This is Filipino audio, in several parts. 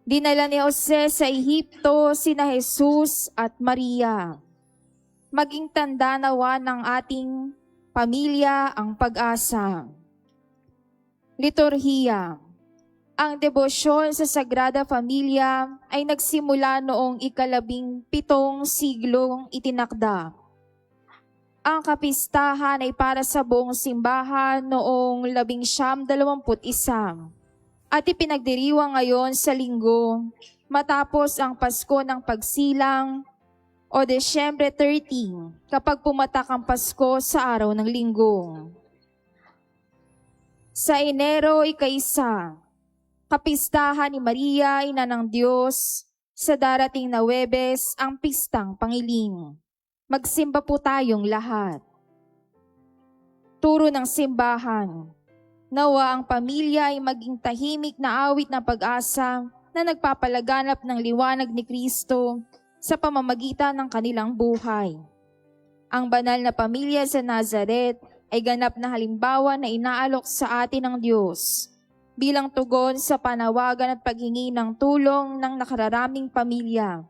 Dinala ni Jose sa Ehipto sina Jesus at Maria. Maging tanda nawa ng ating pamilya ang pag-asa. Liturhiya. Ang debosyon sa Sagrada Familia ay nagsimula noong ika-17 siglong itinakda. Ang kapistahan ay para sa buong simbahan noong 1921 at ipinagdiriwang ngayon sa linggo matapos ang Pasko ng Pagsilang o Desyembre 13 kapag pumatak ang Pasko sa araw ng linggo. Sa Enero 1, kapistahan ni Maria, Ina ng Diyos, sa darating na Huwebes ang Pistang Pangiling. Magsimba po tayong lahat. Turo ng simbahan. Nawa ang pamilya ay maging tahimik na awit na pag-asa na nagpapalaganap ng liwanag ni Kristo sa pamamagitan ng kanilang buhay. Ang banal na pamilya sa Nazaret ay ganap na halimbawa na inaalok sa atin ng Diyos bilang tugon sa panawagan at paghingi ng tulong ng nakararaming pamilya.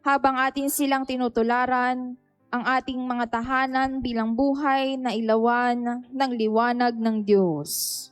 Habang atin silang tinutularan, ang ating mga tahanan bilang buhay na ilawan ng liwanag ng Diyos.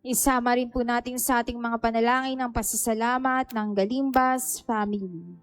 Isama rin po natin sa ating mga panalangin ng pasasalamat ng Galimbas family.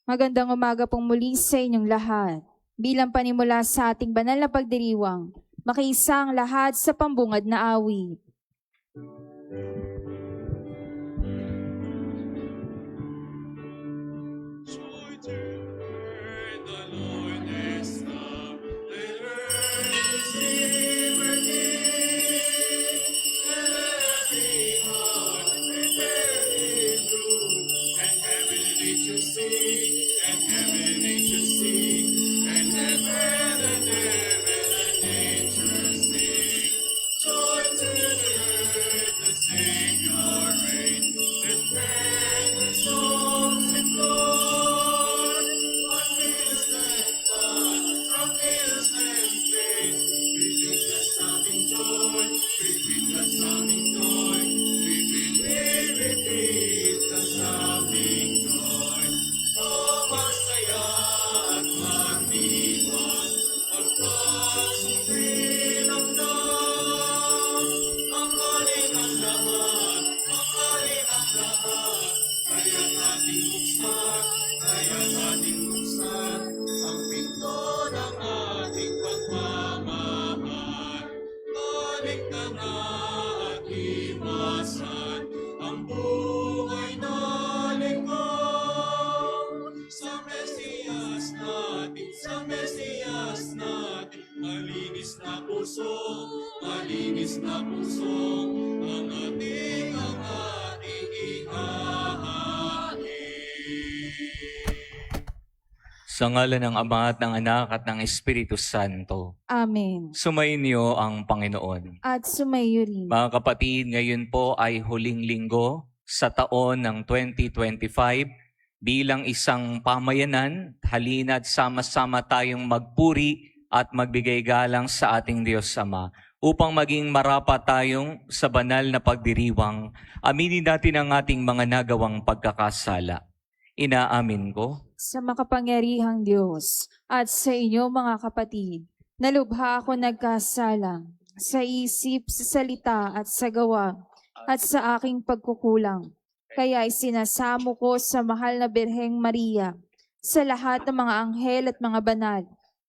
Magandang umaga pong muli sa inyong lahat. Bilang panimula sa ating banal na pagdiriwang, makiisa ang lahat sa pambungad na awit. Malinis na puso, ang ating ihahain. Sa ngalan ng Ama at ng Anak at ng Espiritu Santo. Amen. Sumainyo ang Panginoon. At sumayo rin. Mga kapatid, ngayon po ay huling linggo sa taon ng 2025. Bilang isang pamayanan, halina't sama-sama tayong magpuri at magbigay galang sa ating Diyos Ama. Upang maging marapat tayong sa banal na pagdiriwang, aminin natin ang ating mga nagawang pagkakasala. Inaamin ko Sa makapangyarihang Diyos at sa inyo mga kapatid, nalubha ako nagkasala sa isip, sa salita at sa gawa at sa aking pagkukulang. Kaya isinasamo ko sa mahal na Birheng Maria, sa lahat ng mga anghel at mga banal,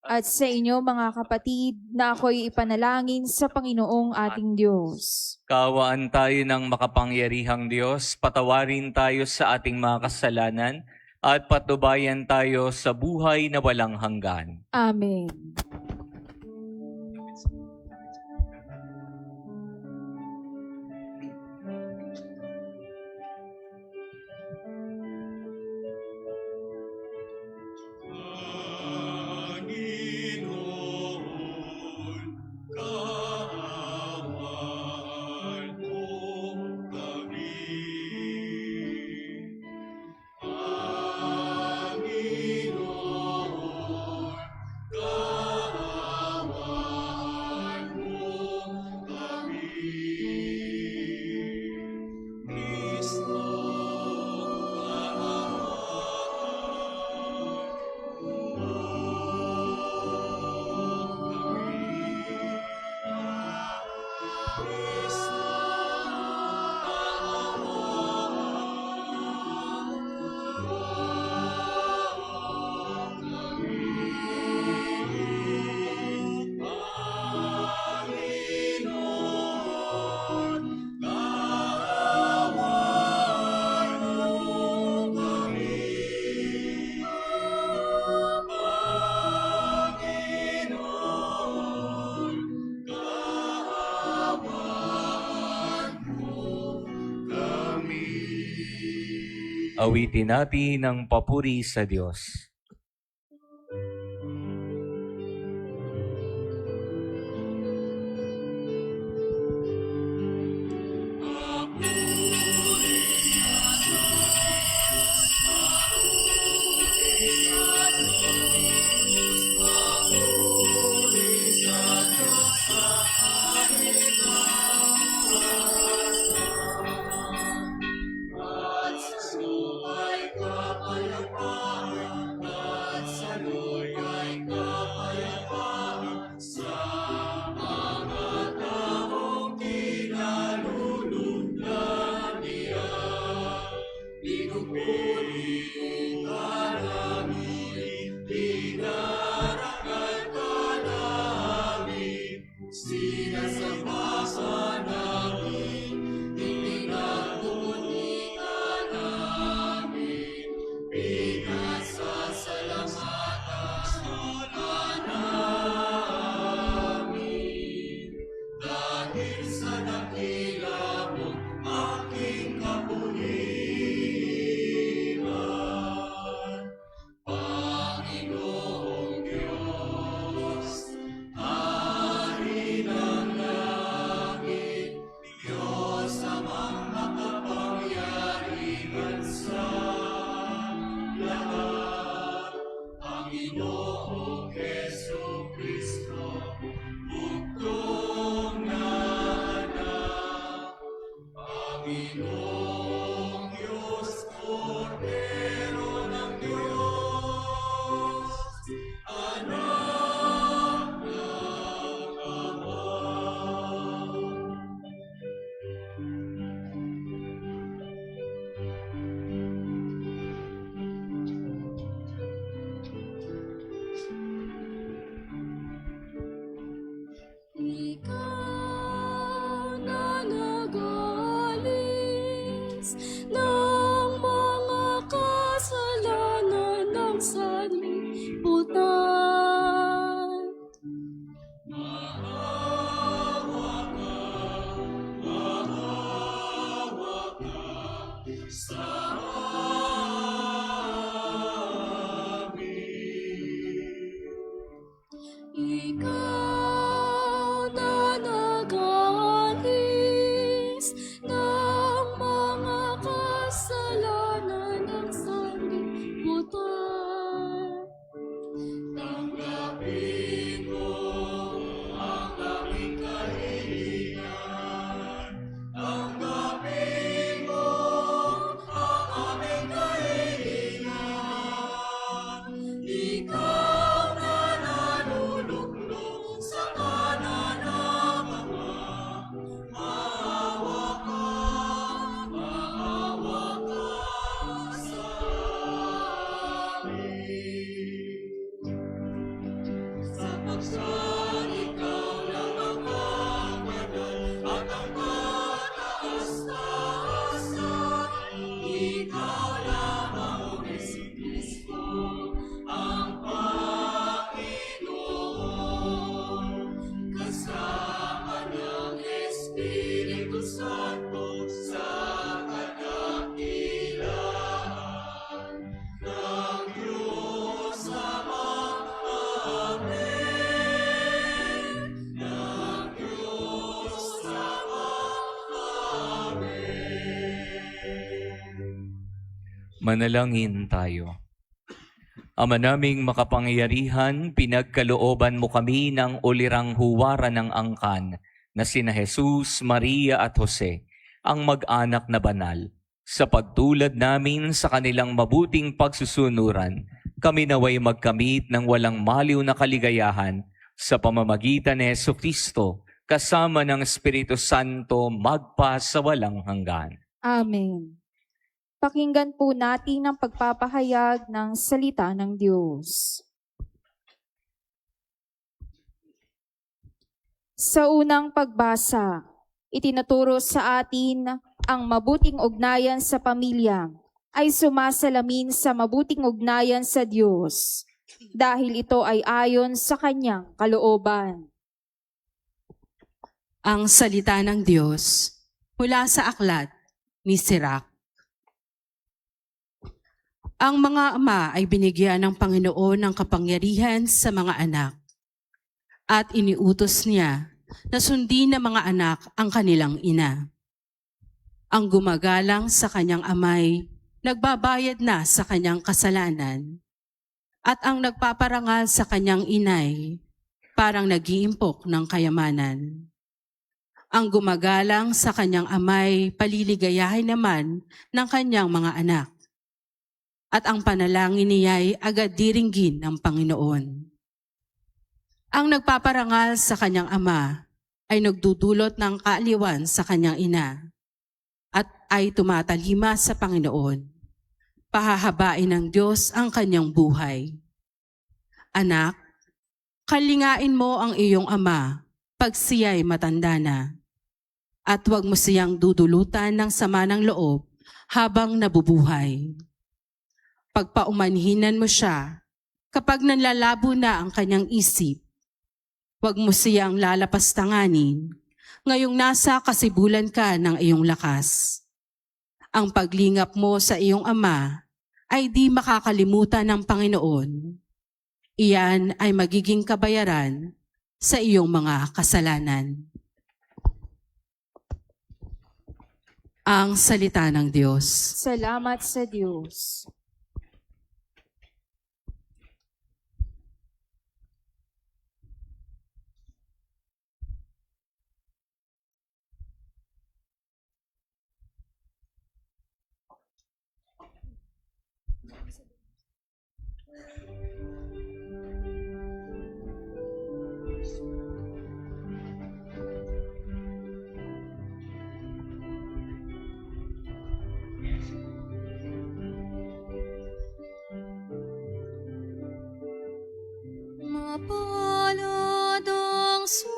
at sa inyo mga kapatid na ako'y ipanalangin sa Panginoong ating Diyos. Kaawaan tayo ng makapangyarihang Diyos, patawarin tayo sa ating mga kasalanan, at patubayan tayo sa buhay na walang hanggan. Amen. Awitin natin ang papuri sa Diyos. Ikaw na nag-aalis ng mga kasalanan ng sanlibutan. Ikaw na nag-aalis ng mga kasalanan ng sanlibutan. Tanggapin mo ang aming kahilingan. Tanggapin mo ang aming kahilingan. Ikaw na naluluklok sa kanan ng Ama. Maawa ka sa amin. Sapagkat ikaw lang ang kapanan at ang kataas-taasan. Ikaw lamang, O Jesucristo, ang Panginoon. Kasama ng Espiritu Santo sa kadakilaan ng Diyos Ama. Amen. Ng Diyos Ama. Amen. Manalangin tayo. Ama naming makapangyarihan, pinagkalooban mo kami ng ulirang huwaran ng angkan na sina Jesus, Maria at Jose, ang mag-anak na banal. Sa pagtulad namin sa kanilang mabuting pagsusunuran, kami naway magkamit ng walang maliw na kaligayahan sa pamamagitan ni Jesucristo, kasama ng Espiritu Santo magpa sa walang hanggan. Amen. Pakinggan po natin ang pagpapahayag ng salita ng Diyos. Sa unang pagbasa, itinuturo sa atin ang mabuting ugnayan sa pamilya ay sumasalamin sa mabuting ugnayan sa Diyos dahil ito ay ayon sa kanyang kalooban. Ang salita ng Diyos mula sa aklat ni Sirach. Ang mga ama ay binigyan ng Panginoon ng kapangyarihan sa mga anak at iniutos niya na sundin ng mga anak ang kanilang ina. Ang gumagalang sa kanyang amay, nagbabayad na sa kanyang kasalanan, at ang nagpaparangal sa kanyang inay, parang nag-iimpok ng kayamanan. Ang gumagalang sa kanyang amay, paliligayahin naman ng kanyang mga anak. At ang panalangin niya'y agad diringgin ng Panginoon. Ang nagpaparangal sa kanyang ama ay nagdudulot ng kaaliwan sa kanyang ina at ay tumatalima sa Panginoon. Pahahabain ng Diyos ang kanyang buhay. Anak, kalingain mo ang iyong ama pag siya'y matanda na, at huwag mo siyang dudulutan ng sama ng loob habang nabubuhay. Pagpaumanhinan mo siya kapag nanlalabo na ang kanyang isip. Huwag mo siyang lalapastanganin ngayong nasa kasibulan ka ng iyong lakas. Ang paglingap mo sa iyong ama ay di makakalimutan ng Panginoon. Iyan ay magiging kabayaran sa iyong mga kasalanan. Ang salita ng Diyos. Salamat sa Diyos. Mapalad ang sumusunod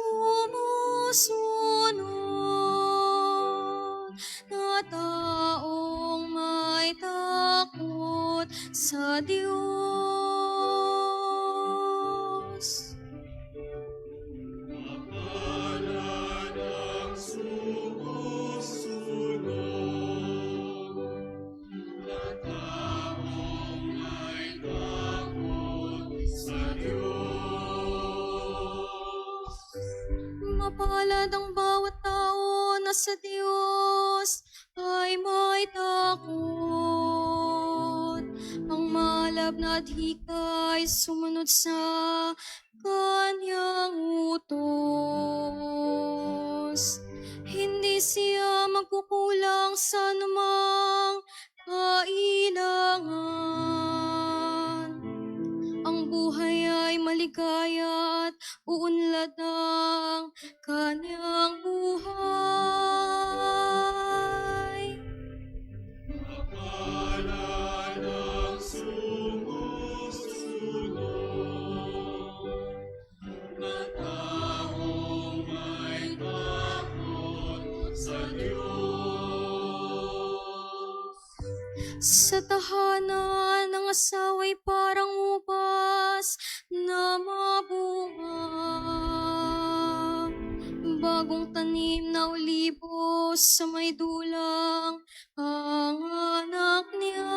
na taong may takot sa Diyos. Mapalad ang sumusunod na taong may takot sa Diyos. Mapalad ang bawat tao na sa Diyos ay may takot. Ang malab na hikay sumunod sa kanyang utos. Hindi siya magkukulang sa anumang kailangan. Ang buhay ay maligaya at uunlad ng kanyang buhay. Mapalad ang sumusunod na taong may takot sa Diyos. Sa tahanan ng asawa'y parang ubas na mabunga. Bagong tanim na olibo sa may dulang ang anak niya.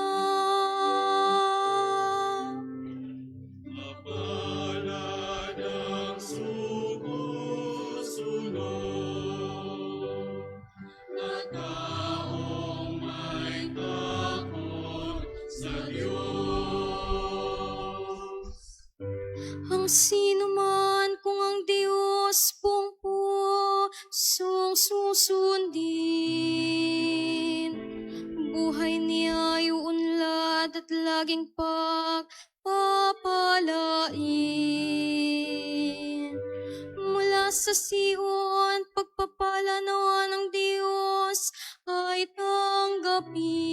Mapalad ang sumusunod na taong may takot sa Diyos. Ang sino man kung ang Diyos pong pusong susundin, buhay niya ay uunlad at laging pagpapalain. Mula sa Sion, pagpapala nawa ng Diyos ay tanggapin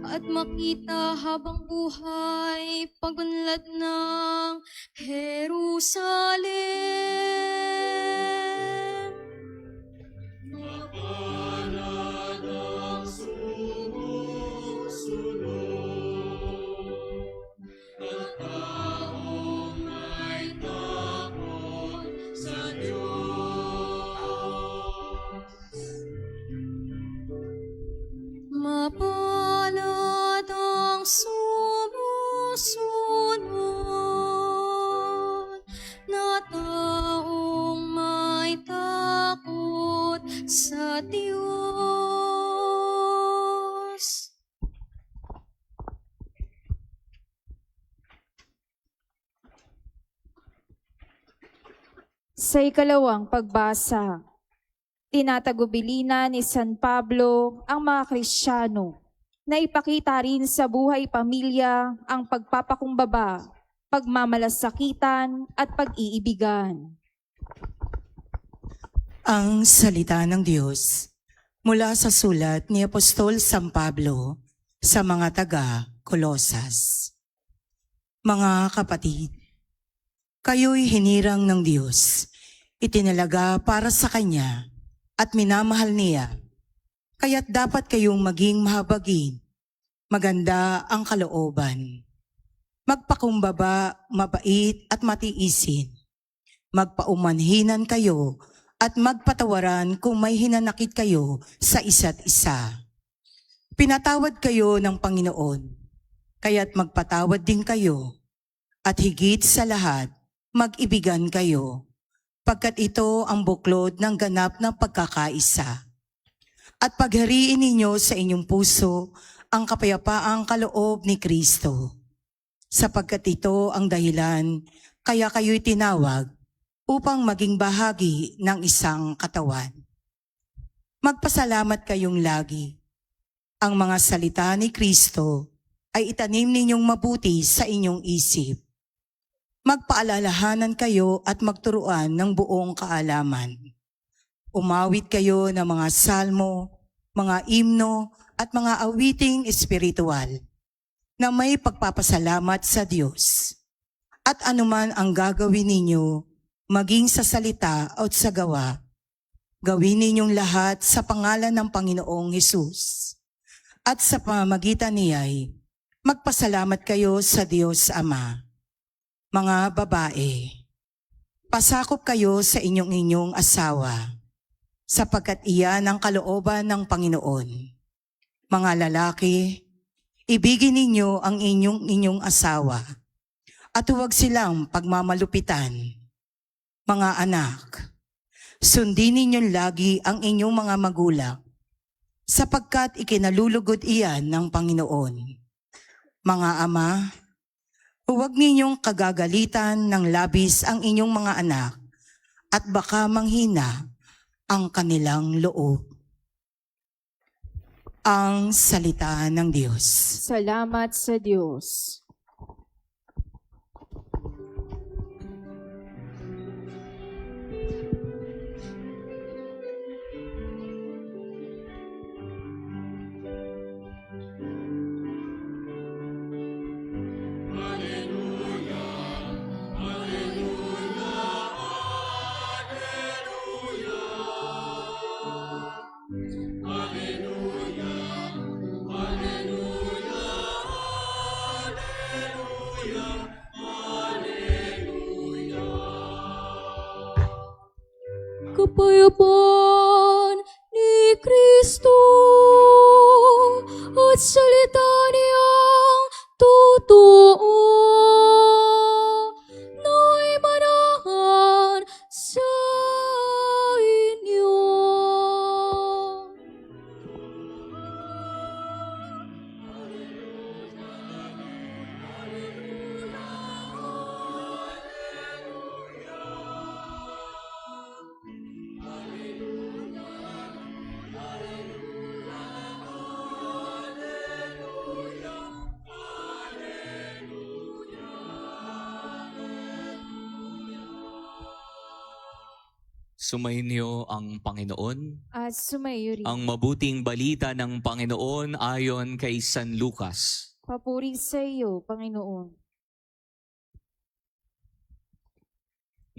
at makita habang buhay pagunlad ng Jerusalem. Mapalad ang sumusunod na taong may takot sa Diyos. Mapalad Sa ikalawang pagbasa, tinatagubilina ni San Pablo ang mga Kristiyano na ipakita rin sa buhay pamilya ang pagpapakumbaba, pagmamalasakitan at pag-iibigan. Ang salita ng Diyos mula sa sulat ni Apostol San Pablo sa mga taga-Kolosas. Mga kapatid, kayo'y hinirang ng Diyos, itinalaga para sa Kanya at minamahal niya, kaya't dapat kayong maging mahabagin, maganda ang kalooban. Magpakumbaba, mabait at matiisin. Magpaumanhinan kayo at magpatawaran kung may hinanakit kayo sa isa't isa. Pinatawad kayo ng Panginoon, kaya't magpatawad din kayo. At higit sa lahat, mag-ibigan kayo, pagkat ito ang buklod ng ganap ng pagkakaisa. At paghariin ninyo sa inyong puso ang kapayapaang kaloob ni Kristo, sapagkat ito ang dahilan kaya kayo'y tinawag upang maging bahagi ng isang katawan. Magpasalamat kayong lagi. Ang mga salita ni Kristo ay itanim ninyong mabuti sa inyong isip. Magpaalalahanan kayo at magturuan ng buong kaalaman. Umawit kayo ng mga salmo, mga imno at mga awiting espiritual na may pagpapasalamat sa Diyos. At anuman ang gagawin ninyo, maging sa salita o sa gawa, gawin ninyong lahat sa pangalan ng Panginoong Hesus. At sa pamamagitan niya'y magpasalamat kayo sa Diyos Ama. Mga babae, pasakop kayo sa inyong asawa, sapagkat iyan ang kalooban ng Panginoon. Mga lalaki, ibigin ninyo ang inyong asawa, at huwag silang pagmamalupitan. Mga anak, sundin ninyong lagi ang inyong mga magulang, sapagkat ikinalulugod iyan ng Panginoon. Mga ama, huwag ninyong kagagalitan ng labis ang inyong mga anak, at baka manghina ang kanilang loob. Ang salita ng Diyos. Salamat sa Diyos. Kapayapaan ni Kristo at salita niyang totoo na'y manahan sa inyo. Sumainyo ang Panginoon. At sumayo rin. Ang mabuting balita ng Panginoon ayon kay San Lucas. Papuri sa iyo, Panginoon.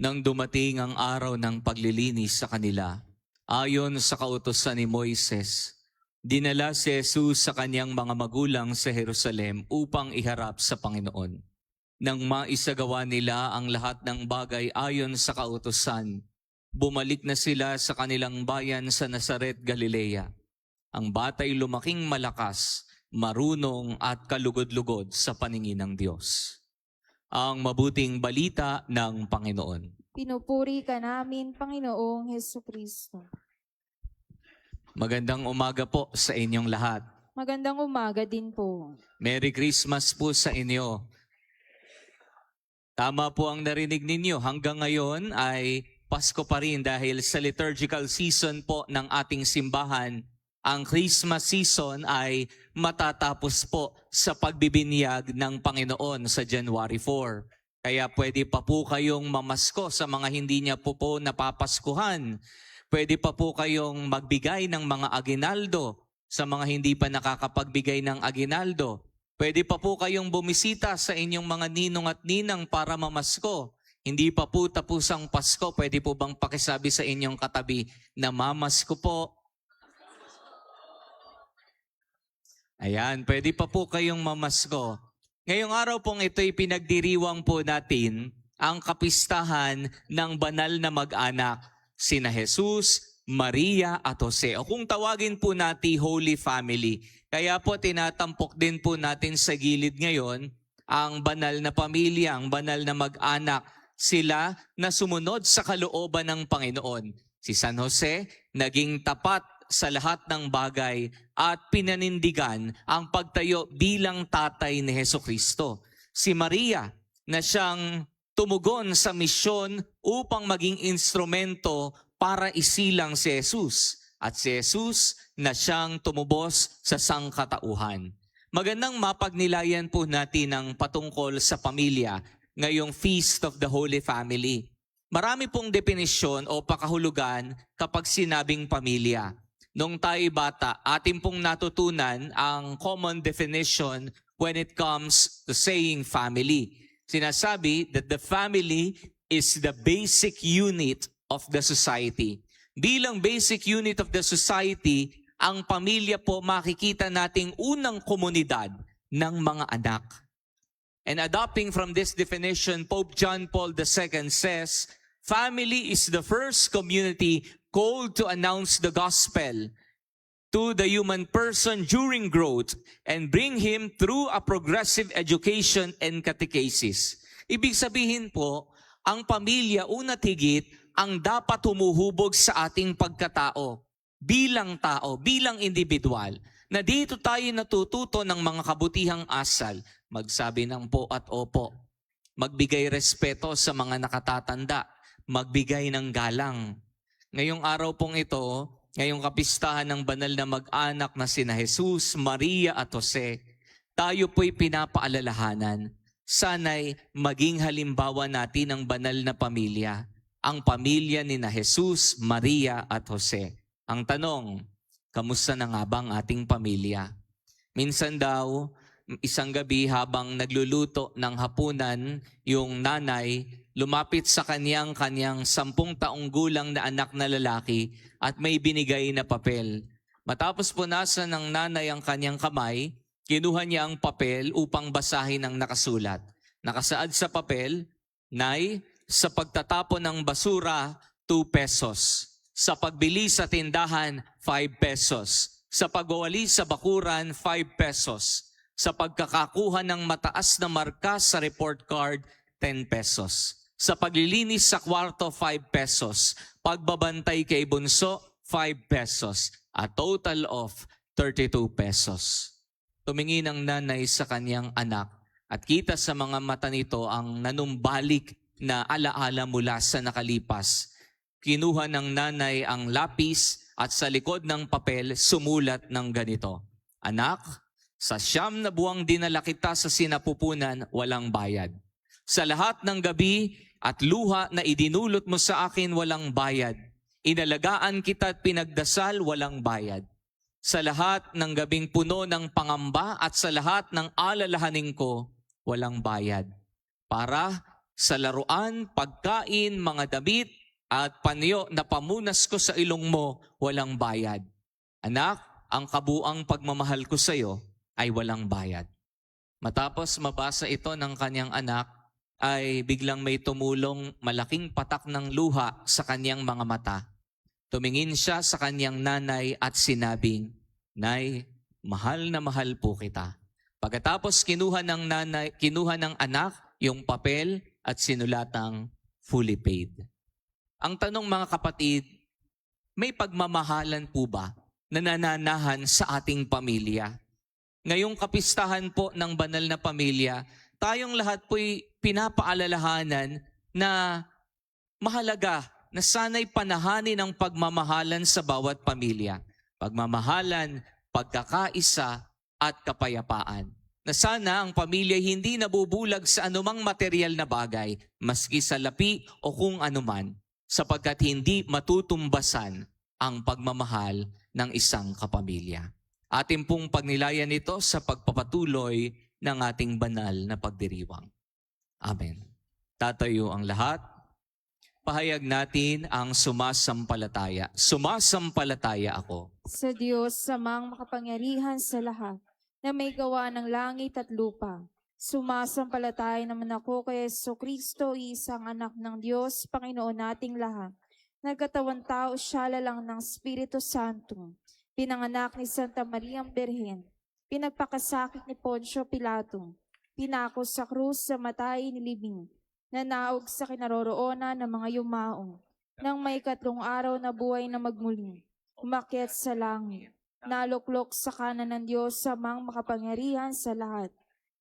Nang dumating ang araw ng paglilinis sa kanila, ayon sa kautusan ni Moises, dinala si Jesus sa kanyang mga magulang sa Jerusalem upang iharap sa Panginoon. Nang maisagawa nila ang lahat ng bagay ayon sa kautusan, bumalik na sila sa kanilang bayan sa Nazaret, Galilea. Ang bata'y lumaking malakas, marunong at kalugod-lugod sa paningin ng Diyos. Ang mabuting balita ng Panginoon. Pinupuri ka namin, Panginoong Hesukristo. Magandang umaga po sa inyong lahat. Magandang umaga din po. Merry Christmas po sa inyo. Tama po ang narinig ninyo. Hanggang ngayon ay Pasko pa rin dahil sa liturgical season po ng ating simbahan, ang Christmas season ay matatapos po sa pagbibinyag ng Panginoon sa January 4. Kaya pwede pa po kayong mamasko sa mga hindi niya po napapaskuhan. Pwede pa po kayong magbigay ng mga aginaldo sa mga hindi pa nakakapagbigay ng aginaldo. Pwede pa po kayong bumisita sa inyong mga ninong at ninang para mamasko. Hindi pa po tapos ang Pasko, pwede po bang pakisabi sa inyong katabi na mamasko po? Ayan, pwede pa po kayong mamasko. Ngayong araw pong ito'y pinagdiriwang po natin ang kapistahan ng banal na mag-anak, sina Jesus, Maria at Jose. O kung tawagin po natin Holy Family. Kaya po tinatampok din po natin sa gilid ngayon ang banal na pamilya, ang banal na mag-anak. Sila na sumunod sa kalooban ng Panginoon. Si San Jose naging tapat sa lahat ng bagay at pinanindigan ang pagtayo bilang tatay ni Hesukristo. Si Maria na siyang tumugon sa misyon upang maging instrumento para isilang si Jesus. At si Jesus na siyang tumubos sa sangkatauhan. Magandang mapagnilayan po natin ang patungkol sa pamilya ngayong Feast of the Holy Family. Marami pong definisyon o pakahulugan kapag sinabing pamilya. Nung tayo bata, atin pong natutunan ang common definition when it comes to saying family. Sinasabi that the family is the basic unit of the society. Bilang basic unit of the society, ang pamilya po makikita nating unang komunidad ng mga anak. And adopting from this definition, Pope John Paul II says, family is the first community called to announce the gospel to the human person during growth and bring him through a progressive education and catechesis. Ibig sabihin po, ang pamilya una't higit ang dapat humuhubog sa ating pagkatao bilang tao, bilang individual, na dito tayo natututo ng mga kabutihang asal, magsabi ng po at opo, magbigay respeto sa mga nakatatanda, magbigay ng galang. Ngayong araw pong ito, ngayong kapistahan ng banal na mag-anak na sina Jesus, Maria at Jose, tayo po'y pinapaalalahanan. Sana'y maging halimbawa natin ang banal na pamilya, ang pamilya ni na Jesus, Maria at Jose. Ang tanong, kamusta na nga bang ating pamilya? Minsan daw, isang gabi habang nagluluto ng hapunan, yung nanay lumapit sa kanyang 10 taong gulang na anak na lalaki at may binigay na papel. Matapos punasan ng nanay ang kanyang kamay, kinuha niya ang papel upang basahin ang nakasulat. Nakasaad sa papel, Nay, sa pagtatapon ng basura, 2 pesos. Sa pagbili sa tindahan, 5 pesos. Sa pagwawali sa bakuran, 5 pesos. Sa pagkakakuha ng mataas na marka sa report card, 10 pesos. Sa paglilinis sa kwarto, 5 pesos. Pagbabantay kay bunso, 5 pesos. A total of 32 pesos. Tumingin ang nanay sa kanyang anak at kita sa mga mata nito ang nanumbalik na alaala mula sa nakalipas. Kinuha ng nanay ang lapis at sa likod ng papel sumulat ng ganito, Anak, sa 9 na buwang dinala kita sa sinapupunan, walang bayad. Sa lahat ng gabi at luha na idinulot mo sa akin, walang bayad. Inalagaan kita at pinagdasal, walang bayad. Sa lahat ng gabing puno ng pangamba at sa lahat ng alalahanin ko, walang bayad. Para sa laruan, pagkain, mga damit, at panyo na pamunas ko sa ilong mo, walang bayad. Anak, ang kabuang pagmamahal ko sa iyo ay walang bayad. Matapos mabasa ito ng kanyang anak, ay biglang may tumulong malaking patak ng luha sa kanyang mga mata. Tumingin siya sa kanyang nanay at sinabing, Nay, mahal na mahal po kita. Pagkatapos kinuha ng anak yung papel at sinulatang fully paid. Ang tanong mga kapatid, may pagmamahalan po ba na nananahan sa ating pamilya? Ngayong kapistahan po ng banal na pamilya, tayong lahat po'y pinapaalalahanan na mahalaga na sana'y panahanin ang pagmamahalan sa bawat pamilya. Pagmamahalan, pagkakaisa, at kapayapaan. Na sana ang pamilya hindi nabubulag sa anumang material na bagay, maski sa lapi o kung anuman, sapagkat hindi matutumbasan ang pagmamahal ng isang kapamilya. Atin pong pagnilayan ito sa pagpapatuloy ng ating banal na pagdiriwang. Amen. Tatayo ang lahat. Pahayag natin ang sumasampalataya. Sumasampalataya ako Sa Diyos, samang makapangyarihan sa lahat, na may gawa ng langit at lupa. Sumasampalataya naman ako kay Jesucristo, isang anak ng Diyos, Panginoon nating lahat. Nagkatawang tao siya lalang ng Espiritu Santo. Pinanganak ni Santa Maria ang Birhen. Pinagpakasakit ni Poncio Pilato. Pinako sa krus sa matay ni Libing. Nanaog sa kinaroroonan ng mga yumaong. Nang may 3 araw na buhay na magmuli. Umakyat sa langit. Naluklok sa kanan ng Diyos samang makapangyarihan sa lahat.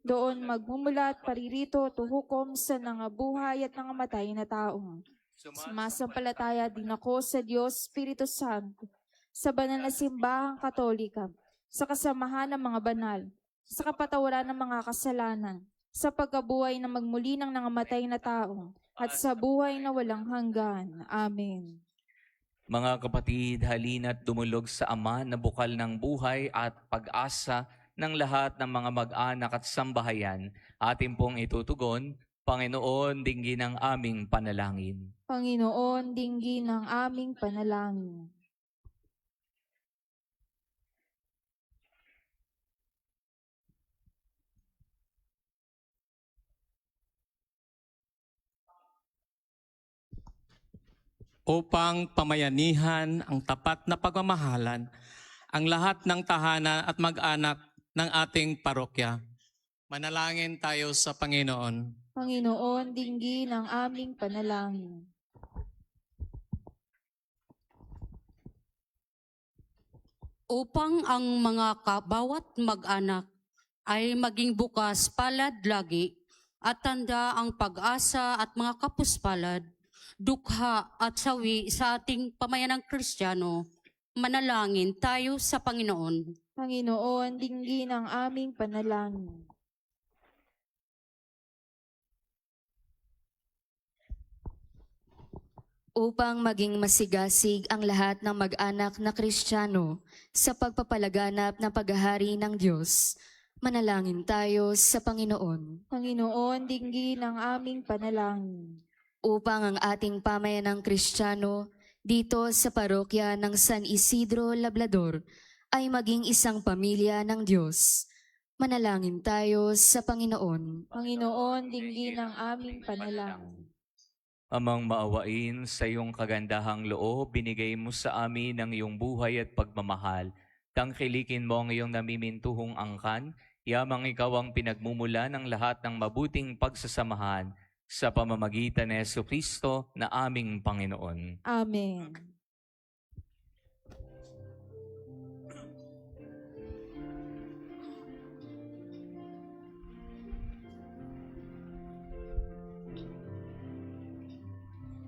Doon magmumulat paririto tuhukom sa nangabuhay at nangamatay na taong. Sumasampalataya din ako sa Diyos Espiritu Santo, sa banal na simbahang katolika, sa kasamahan ng mga banal, sa kapatawaran ng mga kasalanan, sa pagkabuhay na magmuli ng nangamatay na taong, at sa buhay na walang hanggan. Amen. Mga kapatid, halina't dumulog sa Ama na bukal ng buhay at pag-asa ng lahat ng mga mag-anak at sambahayan. Atin pong itutugon, Panginoon, dinggin ang aming panalangin. Panginoon, dinggin ang aming panalangin. Upang pamayanihan ang tapat na pagmamahalan ang lahat ng tahanan at mag-anak ng ating parokya. Manalangin tayo sa Panginoon. Panginoon, dinggin ang aming panalangin. Upang ang bawat mag-anak ay maging bukas palad lagi at tanda ang pag-asa at mga kapuspalad, dukha at sawi sa ating pamayanang Kristiyano, manalangin tayo sa Panginoon. Panginoon, dinggin ang aming panalangin. Upang maging masigasig ang lahat ng mag-anak na Kristiyano sa pagpapalaganap ng paghahari ng Diyos, manalangin tayo sa Panginoon. Panginoon, dinggin ang aming panalangin. Upang ang ating pamayanang Kristiyano dito sa parokya ng San Isidro Labrador ay maging isang pamilya ng Diyos, manalangin tayo sa Panginoon. Panginoon, dinggin ang aming panalangin. Amang maawain sa iyong kagandahang loob, binigay mo sa amin ang iyong buhay at pagmamahal. Tangkilikin mo ang iyong namimintuhong angkan, yamang ikaw ang pinagmumula ng lahat ng mabuting pagsasamahan sa pamamagitan ni Jesucristo na aming Panginoon. Amen.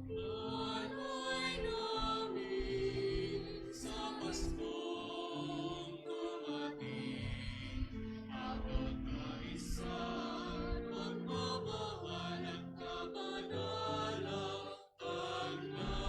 Panoy namin sa Paskong dumating, ang pagkaisa, pagmamahal at kabanalan, taglay.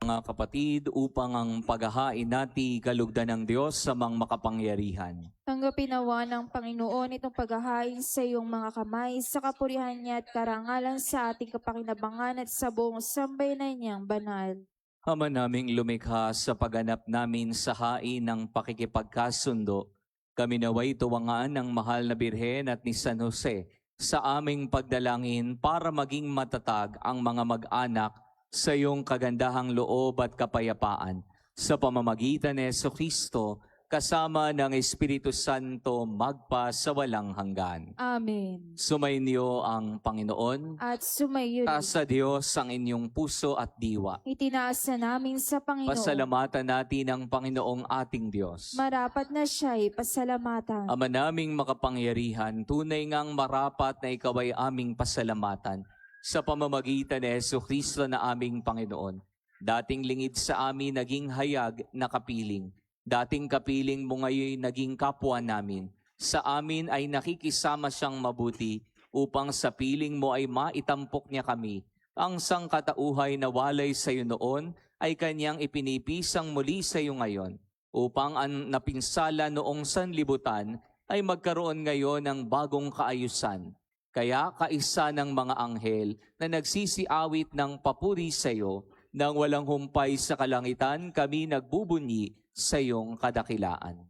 mga kapatid, upang ang paghahain nati kalugdan ng Diyos sa mga makapangyarihan. Tanggapin nawa ng Panginoon itong paghahain sa iyong mga kamay sa kapurihan niya at karangalan sa ating kapakinabangan at sa buong sambayanan niyang banal. Ama naming lumikha sa pagganap namin sa hain ng pakikipagkasundo, kami naway tuwangaan ng mahal na Birhen at ni San Jose sa aming pagdalangin para maging matatag ang mga mag-anak sa iyong kagandahang loob at kapayapaan. Sa pamamagitan ni Jesucristo, kasama ng Espiritu Santo, magpa sa walang hanggan. Amen. Sumainyo ang Panginoon. At sumayo Taas sa Diyos ang inyong puso at diwa. itinaas na namin sa Panginoon. Pasalamatan natin ang Panginoong ating Diyos. Marapat na siya'y pasalamatan. Ama naming makapangyarihan, tunay ngang marapat na ikaw ay aming pasalamatan sa pamamagitan ni Jesucristo na aming Panginoon. Dating lingid sa amin naging hayag na kapiling. Dating kapiling mo ngayon naging kapwa namin. Sa amin ay nakikisama siyang mabuti upang sa piling mo ay maitampok niya kami. Ang sangkatauhay na walay sa iyo noon ay kanyang ipinipisang muli sa iyo ngayon upang ang napinsala noong sanlibutan ay magkaroon ngayon ng bagong kaayusan. Kaya kaisa ng mga anghel na nagsisiawit ng papuri sa iyo, nang walang humpay sa kalangitan kami nagbubunyi sa iyong kadakilaan.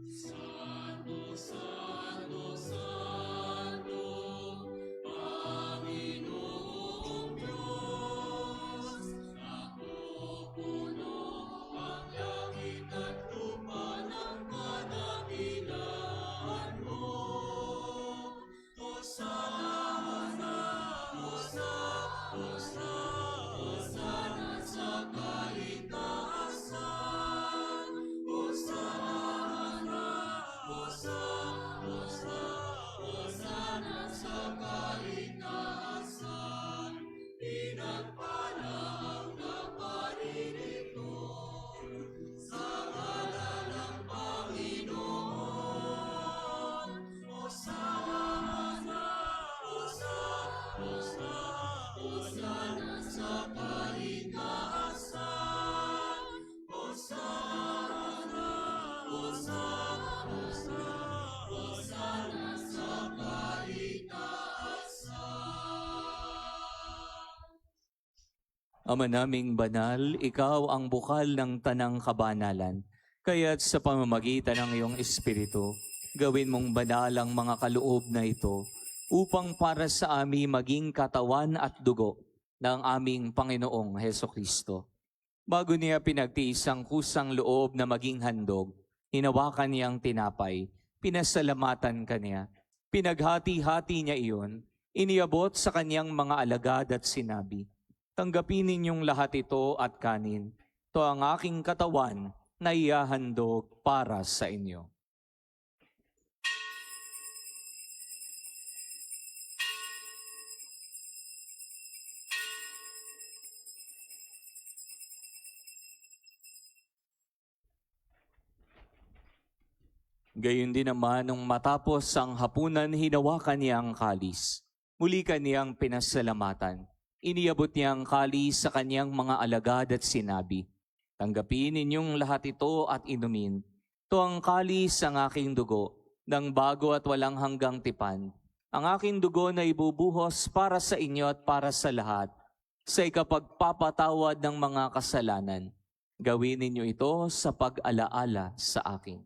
Santo, Santo, Santo, Panginoong Diyos, napupuno ang langit at lupa ng kadakilaan mo. Hosana, Hosana, Hosana sa kaitaasan. Hosana, Hosana sa kaitaasan. Pinagpala ang naparirito sa ngalan ng Panginoon. Hosana, Hosana sa kaitaasan. Hosana, Hosana sa kaitaasan. Ama naming banal, ikaw ang bukal ng tanang kabanalan. Kaya't sa pamamagitan ng iyong Espiritu, gawin mong banal ang mga kaloob na ito upang para sa amin maging katawan at dugo ng aming Panginoong Hesukristo. Bago niya pinagtiis ang kusang loob na maging handog, hinawakan niya ang tinapay, pinasalamatan kanya, pinaghati-hati niya iyon, iniabot sa kanyang mga alagad at sinabi, "Tanggapin ninyong lahat ito at kanin. Ito ang aking katawan na ihahandog para sa inyo." Gayun din naman nung matapos ang hapunan, hinawakan niya ang kalis. Muli kaniyang pinasalamatan. Iniabot niya ang kalis sa kanyang mga alagad at sinabi, "Tanggapin ninyong lahat ito at inumin. Ito ang kalis ng aking dugo, ng bago at walang hanggang tipan. Ang aking dugo na ibubuhos para sa inyo at para sa lahat, sa ikapagpapatawad ng mga kasalanan. Gawin ninyo ito sa pag-alaala sa akin."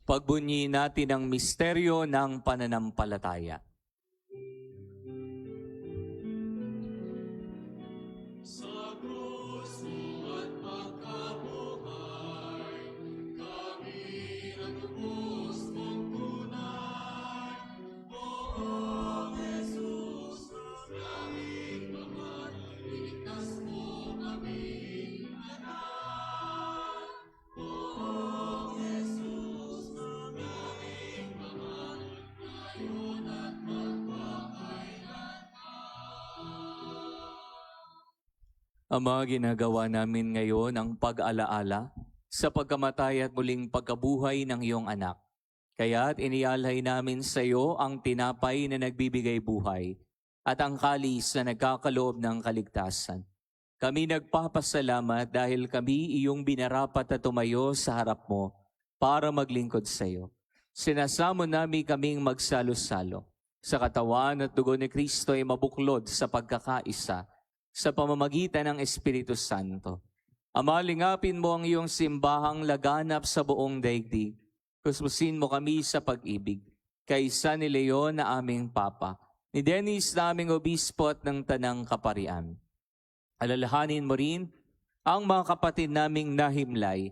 Pagbunyi natin ang misteryo ng pananampalataya. Sa krus mo at pagkabuhay, kami natubos mong tunay. Oo, Jesus, naming mahal, iligtas mo kaming lahat. Oo, Jesus, naming mahal, ngayon at Ama, ginagawa namin ngayon ang pag-alaala sa pagkamatay at muling pagkabuhay ng iyong anak. Kaya't inialay namin sa iyo ang tinapay na nagbibigay buhay at ang kalis na nagkakaloob ng kaligtasan. Kami nagpapasalamat dahil kami iyong binarapat na tumayo sa harap mo para maglingkod sa iyo. Sinasamo namin kaming magsalo-salo sa katawan at dugo ni Kristo ay mabuklod sa pagkakaisa sa pamamagitan ng Espiritu Santo. Ama, lingapin mo ang iyong simbahang laganap sa buong daigdig. Kusmusin mo kami sa pag-ibig. Kaisa ni Leon na aming Papa, ni Dennis na aming Obispo at ng Tanang Kaparian. Alalahanin mo rin ang mga kapatid naming nahimlay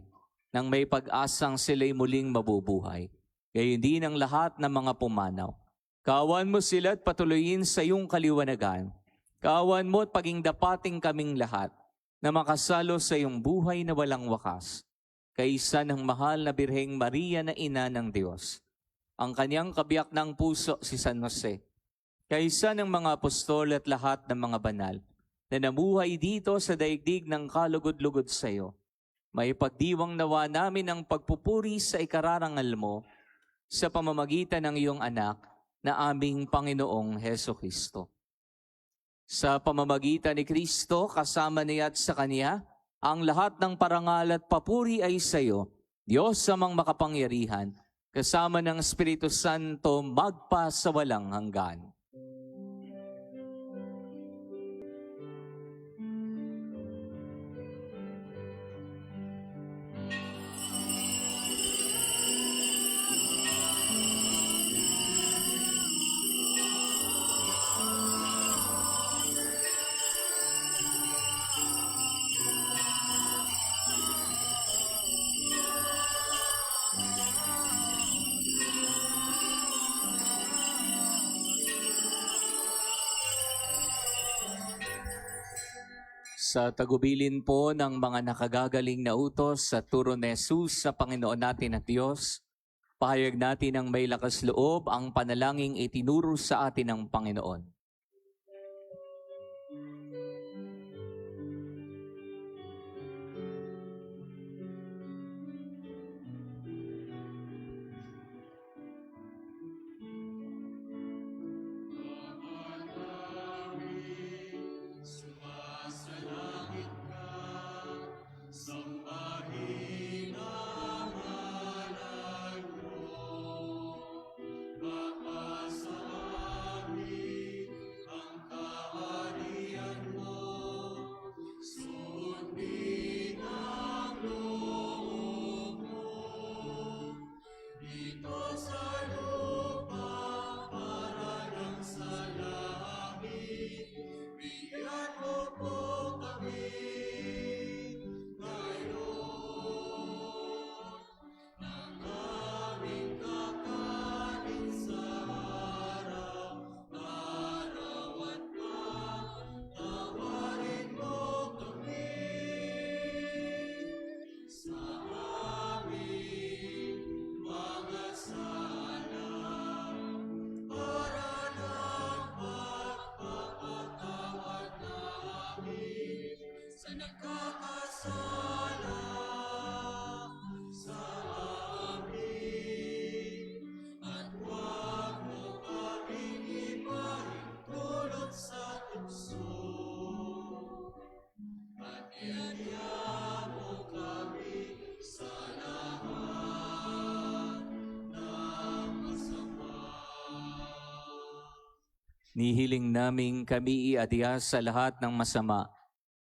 nang may pag-asang sila'y muling mabubuhay. Gayon din ang lahat ng mga pumanaw. Kawan mo sila at patuloyin sa iyong kaliwanagan. Kawan mo at paging dapating kaming lahat na makasalo sa iyong buhay na walang wakas. Kaisa ng mahal na Birheng Maria na Ina ng Diyos. Ang kanyang kabiyak ng puso si San Jose. Kaisa ng mga apostol at lahat ng mga banal na namuhay dito sa daigdig ng kalugod-lugod sa iyo. May pagdiwang nawa namin ang pagpupuri sa ikararangal mo sa pamamagitan ng iyong anak na aming Panginoong Hesukristo. Sa pamamagitan ni Kristo, kasama niya at sa Kanya, ang lahat ng parangal at papuri ay sa iyo, Diyos amang makapangyarihan, kasama ng Espiritu Santo, magpa sa walang hanggan. Sa tagubilin po ng mga nakagagaling na utos sa turo ni Jesus sa Panginoon natin at Diyos, pahayag natin ang may lakas loob ang panalangin itinuro sa atin ng Panginoon. Sumasalangit ka, sambahin ang ngalan mo. Mapasa amin ang kaharian mo. Sundin ang loob mo. Dito sa lupa para lang sa langit. Bigyan mo po kami ngayon ng aming kakanin sa araw-araw at patawarin mo kami sa aming mga sala para ng pagpapatawad namin sa nagkakasala sa amin. At huwag mo kaming ipahintulot sa tukso. At iadya mo kami sa lahat ng masama. Nihiling naming kami iadya sa lahat ng masama,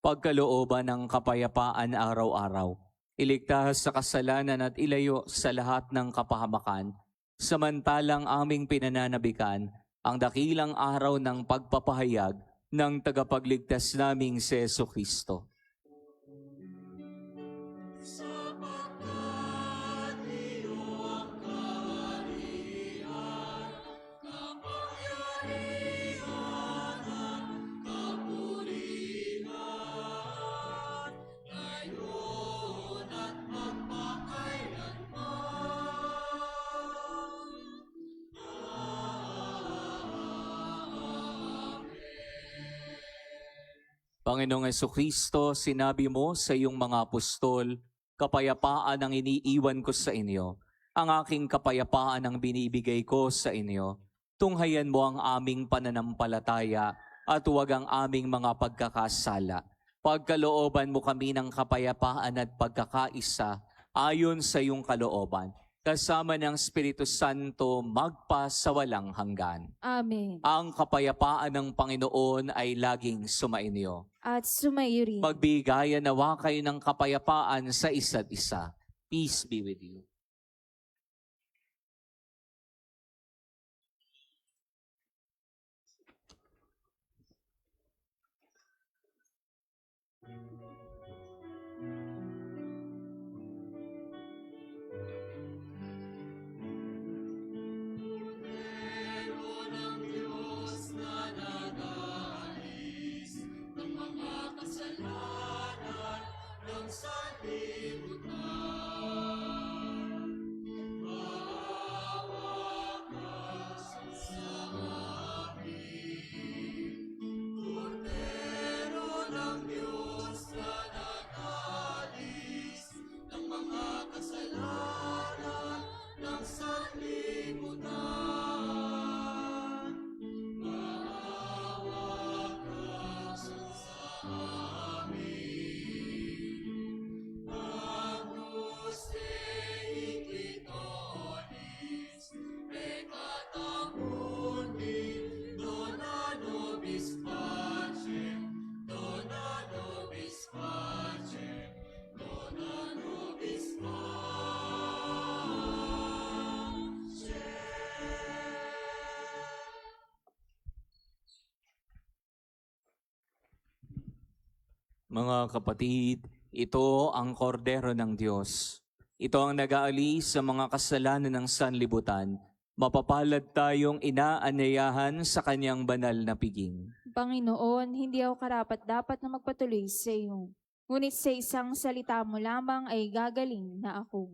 pagkalooban ng kapayapaan araw-araw, iligtas sa kasalanan at ilayo sa lahat ng kapahamakan, samantalang aming pinananabikan ang dakilang araw ng pagpapahayag ng tagapagligtas naming si Jesucristo. Sapagkat iyo ang kaharian, kapangyarihan at kapulihan, ngayon at magpakailanman. Amen. Panginoong Jesucristo, sinabi mo sa iyong mga apostol, kapayapaan ang iniiwan ko sa inyo. Ang aking kapayapaan ang binibigay ko sa inyo. Tunghayan mo ang aming pananampalataya at huwag ang aming mga pagkakasala. Pagkalooban mo kami ng kapayapaan at pagkakaisa ayon sa iyong kalooban. Kasama ng Espiritu Santo magpa sa walang hanggan. Amen. Ang kapayapaan ng Panginoon ay laging sumainyo. At sumayo rin. Magbigayan nawa kayo ng kapayapaan sa isa't isa. Peace be with you. Meron ang Diyos na nag-aalis ng mga kasalanan ng sanlibutan. Maawa ka sa amin. Kordero ng Diyos na nag-aalis ng mga kasalanan ng sanlibutan. Maawa ka sa amin. Agnus Dei Quitoris, peccatam mundi, dona nobis pacem, dona nobis pacem, dona nobis pacem. Mga kapatid, ito ang kordero ng Diyos. Ito ang nag-aalis sa mga kasalanan ng sanlibutan. Mapapalad tayong inaanyayahan sa kanyang banal na piging. Panginoon, hindi ako karapat-dapat na magpatuloy sa iyo. Ngunit sa isang salita mo lamang ay gagaling na ako.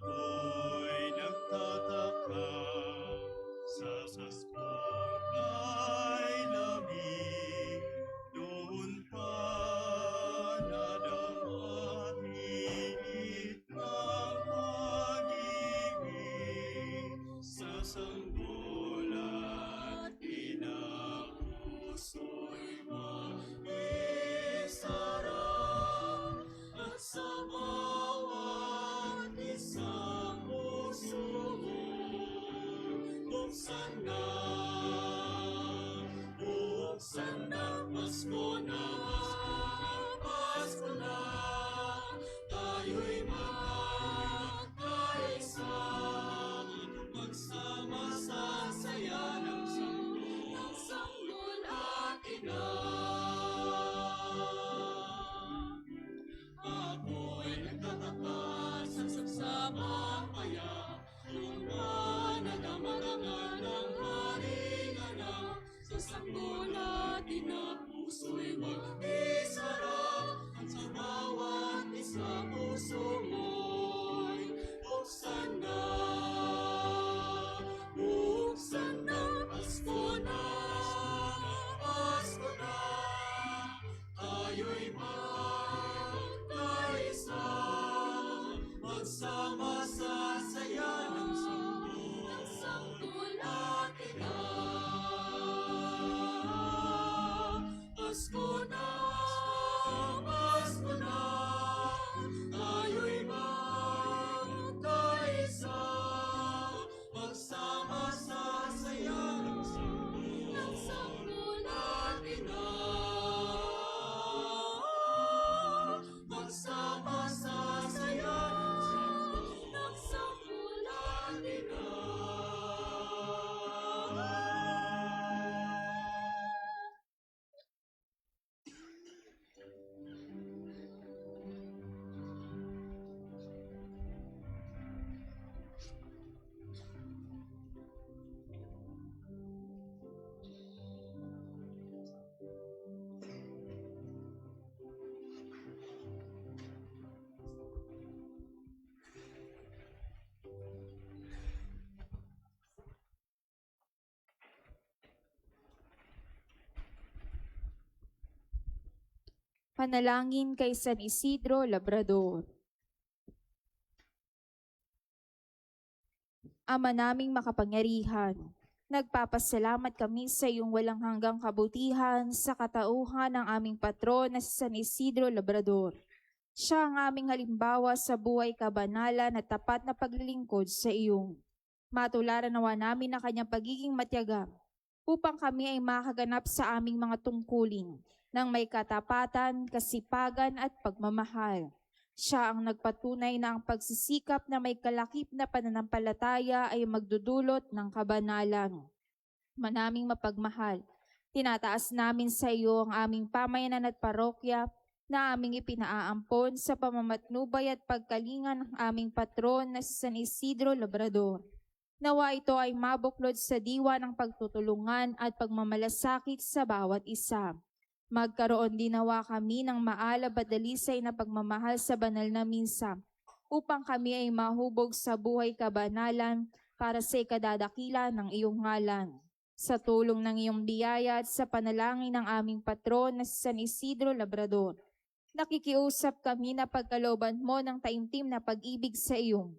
Ako'y nagtataka sa saspagay lamig, doon pa nadamahinit ang pag-ibig sa sanggol at inapuso'y mag-isarap at sa bawat isang puso mo buksan na mapaya. Lumanan ang marangal ng haring anak. Sa sanggol natin na puso'y mag-isarap. Sa bawat isa puso mo'y buksan na. Buksan na, Pasko na, Pasko na. Tayo'y magkaisa, magsama sa saya ng sanggol natin na. Pasko na, Pasko na, tayo'y magkaisa, magsama sa saya ng sanggol natin na. Magsama sa saya ng sanggol natin na. Panalangin kay San Isidro Labrador. Ama naming makapangyarihan, nagpapasalamat kami sa iyong walang hanggang kabutihan sa katauhan ng aming patron na si San Isidro Labrador. Siya ang aming halimbawa sa buhay kabanalan at tapat na paglilingkod sa iyong. Matularan nawa namin na kanyang pagiging matyaga upang kami ay makaganap sa aming mga tungkulin ng may katapatan, kasipagan at pagmamahal. Siya ang nagpatunay na ang pagsisikap na may kalakip na pananampalataya ay magdudulot ng kabanalan. Manaming mapagmahal, tinataas namin sa iyo ang aming pamayanan at parokya na aming ipinaampon sa pamamatnubay at pagkalingan ng aming patron na si San Isidro Labrador. Nawa ito ay mabuklod sa diwa ng pagtutulungan at pagmamalasakit sa bawat isa. Magkaroon din nawa kami ng maalab at dalisay na pagmamahal sa banal na misa upang kami ay mahubog sa buhay kabanalan para sa ikadadakila ng iyong ngalan. Sa tulong ng iyong biyaya at sa panalangin ng aming patron na si San Isidro Labrador, nakikiusap kami na pagkalooban mo ng taimtim na pag-ibig sa iyong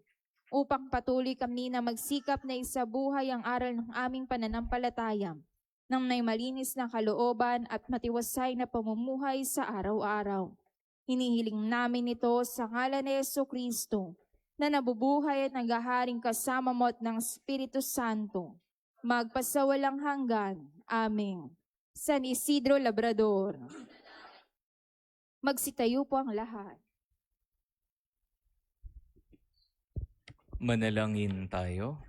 upang patuloy kami na magsikap na isabuhay ang aral ng aming pananampalataya ng may malinis na kalooban at matiwasay na pamumuhay sa araw-araw. Hinihiling namin ito sa ngalan ni Jesucristo na nabubuhay at naghaharing kasama mo at ng Espiritu Santo, magpasawalang hanggan. Amen. San Isidro Labrador. Magsitayo po ang lahat. Manalangin tayo.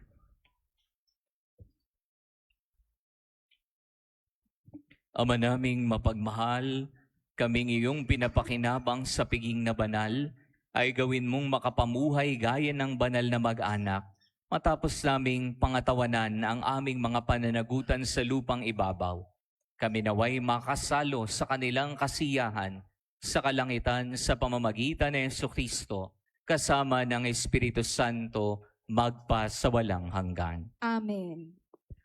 Ama naming mapagmahal, kaming iyong pinapakinabang sa piging na banal, ay gawin mong makapamuhay gaya ng banal na mag-anak, matapos naming pangatawanan ang aming mga pananagutan sa lupang ibabaw. Kami naway makasalo sa kanilang kasiyahan sa kalangitan sa pamamagitan ng Jesucristo, kasama ng Espiritu Santo, magpa sa walang hanggan. Amen.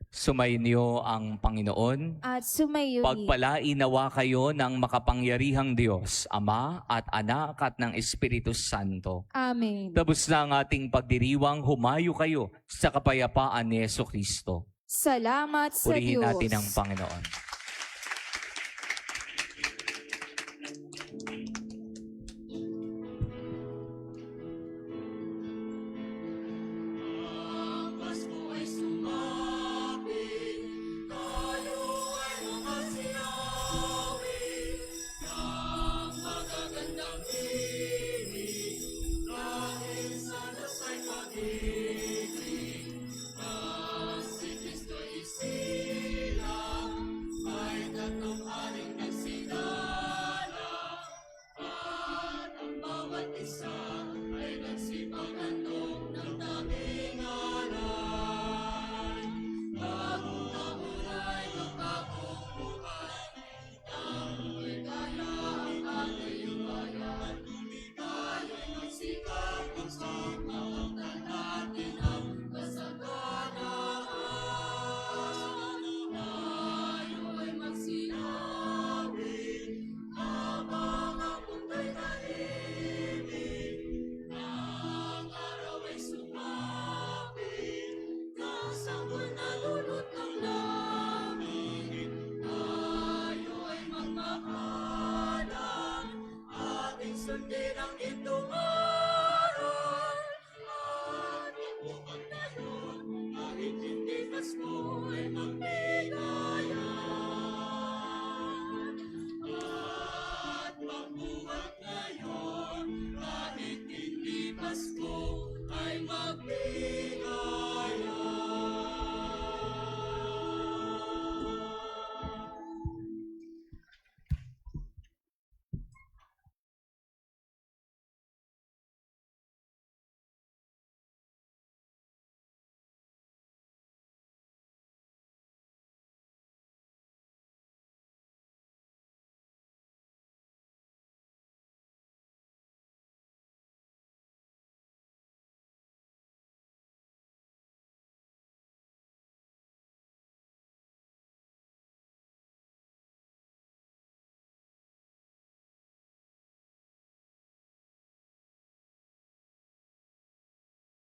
Sumainyo ang Panginoon. At sumayo rin. Pagpalain nawa kayo ng makapangyarihang Diyos, Ama at Anak at ng Espiritu Santo. Amen. Tapos na ang ating pagdiriwang, humayo kayo sa kapayapaan ni Jesucristo. Salamat sa Purihin Diyos. natin ang Panginoon. Pasko ay sumapit, tayo ay makasiyawi ng magagandang tinig, dahil sa Diyos ay pag-ibig, na si Kristo'y isilang, mo